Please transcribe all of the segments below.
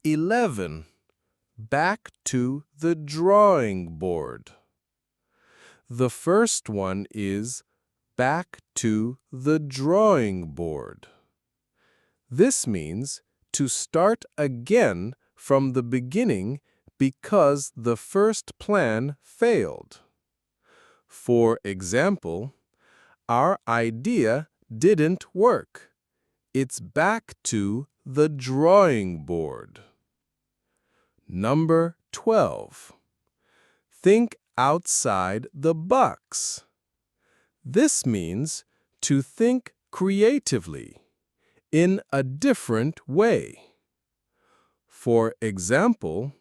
11. Back to the drawing board. The first one is back to the drawing board. This means to start again from the beginning because the first plan failed. For example, our idea didn't work. It's back to the drawing board. Number 12. Think outside the box. This means to think creatively, in a different way. For example,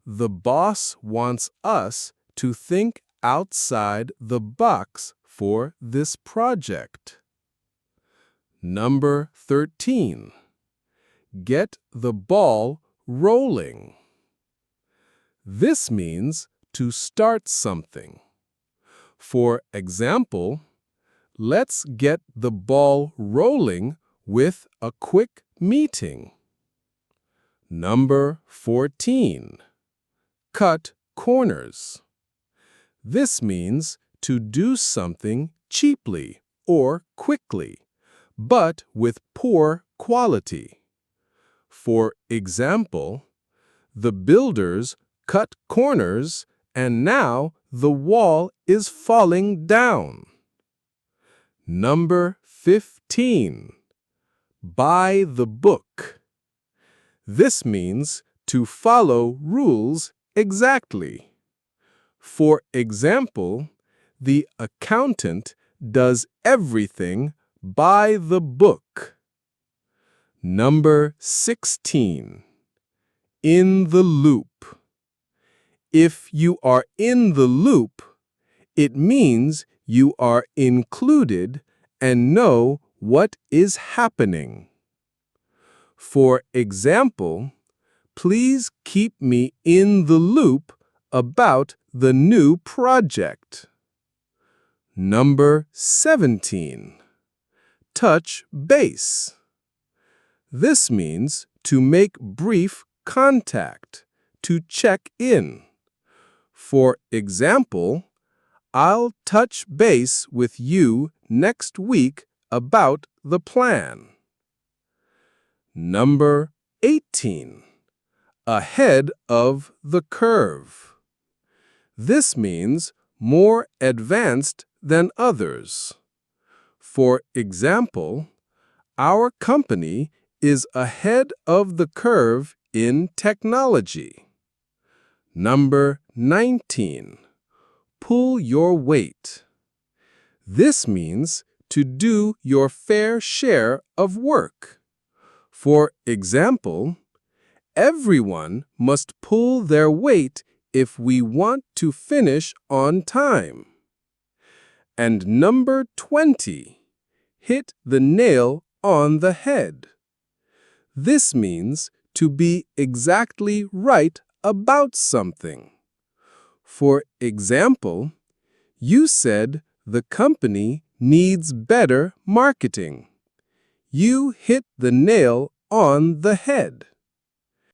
the boss wants us to think outside the box for this project. Number 13. Get the ball rolling. This means to start something. For example, let's get the ball rolling with a quick meeting. Number 14. Cut corners. This means to do something cheaply or quickly, but with poor quality. For example, the builders cut corners and now the wall is falling down. Number 15. Buy the book. This means to follow rules exactly. For example, the accountant does everything by the book. Number 16. In the loop. If you are in the loop, it means you are included and know what is happening. For example, please keep me in the loop about the new project. Number 17. Touch base. This means to make brief contact, to check in. For example, I'll touch base with you next week about the plan. Number 18. Ahead of the curve. This means more advanced than others. For example, our company is ahead of the curve in technology. Number 19. Pull your weight. This means to do your fair share of work. For example, everyone must pull their weight if we want to finish on time. And number 20. Hit the nail on the head. This means to be exactly right about something. For example, you said the company needs better marketing. You hit the nail on the head.